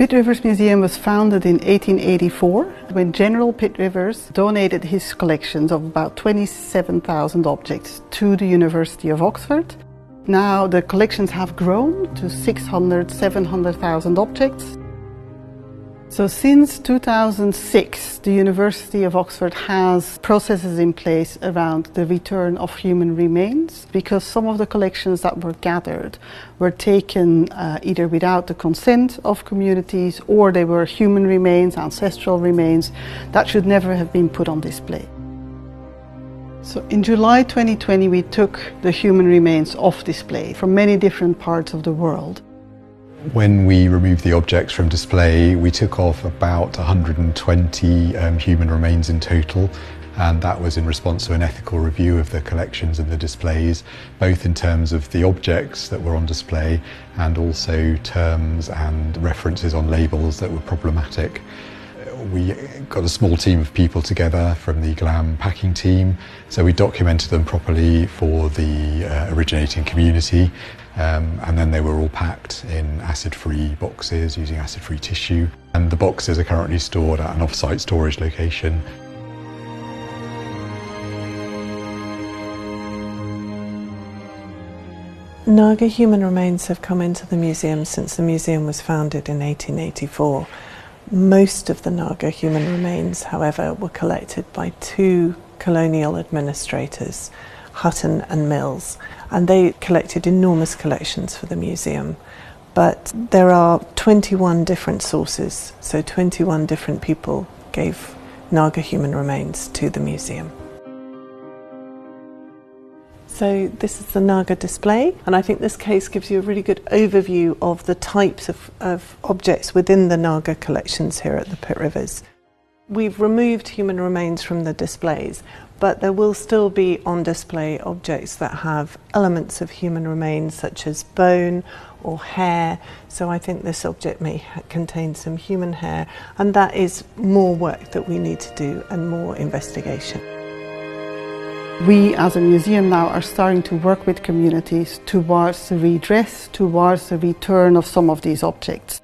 Pitt Rivers Museum was founded in 1884 when General Pitt Rivers donated his collections of about 27,000 objects to the University of Oxford. Now the collections have grown to 600,000, 700,000 objects. So since 2006, the University of Oxford has processes in place around the return of human remains, because some of the collections that were gathered were taken either without the consent of communities, or they were human remains, ancestral remains, that should never have been put on display. So in July 2020, we took the human remains off display from many different parts of the world. When we removed the objects from display, we took off about 120 human remains in total, and that was in response to an ethical review of the collections and the displays, both in terms of the objects that were on display and also terms and references on labels that were problematic. We got a small team of people together from the GLAM packing team, so we documented them properly for the originating community, and then they were all packed in acid-free boxes using acid-free tissue, and the boxes are currently stored at an off-site storage location. Naga human remains have come into the museum since the museum was founded in 1884. Most of the Naga human remains, however, were collected by two colonial administrators, Hutton and Mills, and they collected enormous collections for the museum. But there are 21 different sources, so 21 different people gave Naga human remains to the museum. So this is the Naga display, and I think this case gives you a really good overview of the types of objects within the Naga collections here at the Pitt Rivers. We've removed human remains from the displays, but there will still be on display objects that have elements of human remains, such as bone or hair. So I think this object may contain some human hair, and that is more work that we need to do and more investigation. We as a museum now are starting to work with communities towards the redress, towards the return of some of these objects.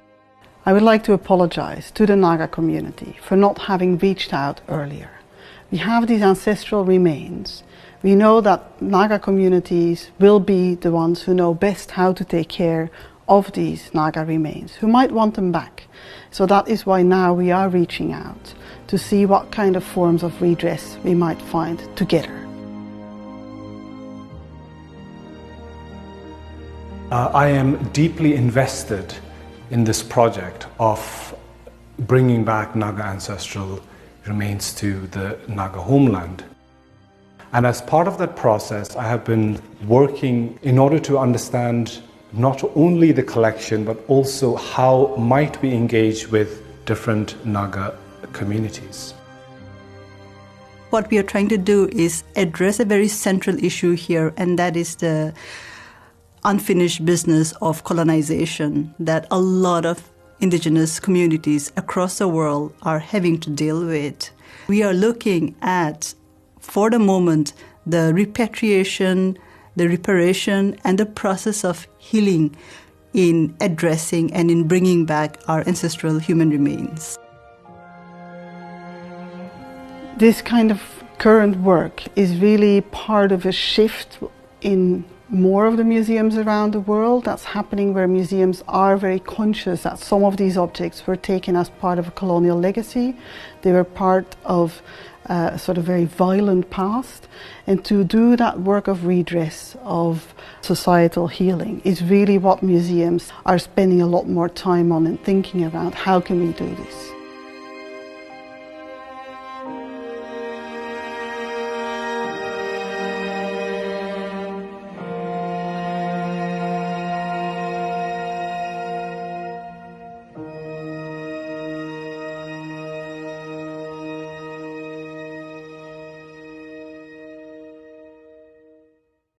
I would like to apologize to the Naga community for not having reached out earlier. We have these ancestral remains. We know that Naga communities will be the ones who know best how to take care of these Naga remains, who might want them back. So that is why now we are reaching out to see what kind of forms of redress we might find together. I am deeply invested in this project of bringing back Naga ancestral remains to the Naga homeland. And as part of that process, I have been working in order to understand not only the collection, but also how might we engage with different Naga communities. What we are trying to do is address a very central issue here, and that is the unfinished business of colonization that a lot of indigenous communities across the world are having to deal with. We are looking at, for the moment, the repatriation, the reparation, and the process of healing in addressing and in bringing back our ancestral human remains. This kind of current work is really part of a shift in more of the museums around the world that's happening, where museums are very conscious that some of these objects were taken as part of a colonial legacy. They were part of a sort of very violent past, and to do that work of redress, of societal healing, is really what museums are spending a lot more time on and thinking about. How can we do this?